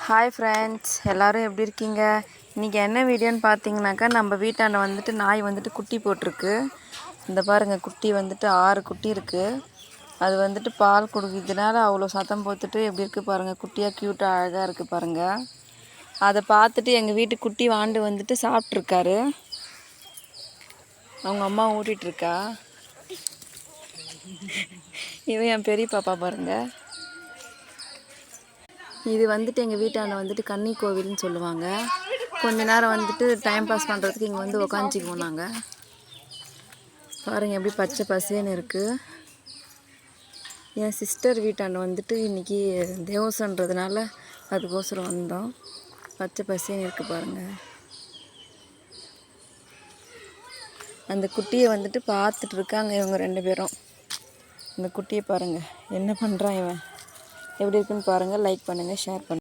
Hi friends, எல்லோரும் எப்படி இருக்கீங்க? இன்றைக்கி என்ன வீடியோன்னு பார்த்தீங்கன்னாக்கா, நம்ம வீட்டாண்ட வந்துட்டு நாய் வந்துட்டு குட்டி போட்டிருக்கு. இந்த பாருங்கள், குட்டி வந்துட்டு 6 குட்டி இருக்குது. அது வந்துட்டு பால் குடிக்கிறதுனால அவ்வளோ சத்தம் போட்டுட்டு எப்படி இருக்குது பாருங்கள். குட்டியாக க்யூட்டாக அழகாக இருக்குது பாருங்கள். அதை பார்த்துட்டு எங்கள் வீட்டு குட்டி வாண்டு வந்துட்டு சாப்பிட்ருக்காரு. அவங்க அம்மா ஊட்டிகிட்ருக்கா. இவன் என் பெரிய பாப்பா பாருங்கள். இது வந்துட்டு எங்கள் வீட்டாண்ட வந்துட்டு கன்னி கோவில்னு சொல்லுவாங்க. கொஞ்ச நேரம் வந்துட்டு டைம் பாஸ் பண்ணுறதுக்கு இங்கே வந்து உக்காந்துக்குவோம் நாங்கள். பாருங்கள் எப்படி பச்சை பசேன்னு இருக்குது. என் சிஸ்டர் வீட்டாண்ட வந்துட்டு இன்றைக்கி தேவசன்றதுனால அதுக்கோசரம் வந்தோம். பச்சை பசேன்னு இருக்குது பாருங்கள். அந்த குட்டியை வந்துட்டு பார்த்துட்டு இருக்காங்க இவங்க 2 பேரும். இந்த குட்டியை பாருங்கள் என்ன பண்ணுறான் இவன். எப்படி இருக்குன்னு பாருங்கள். லைக் பண்ணுங்கள், ஷேர் பண்ணுங்கள்.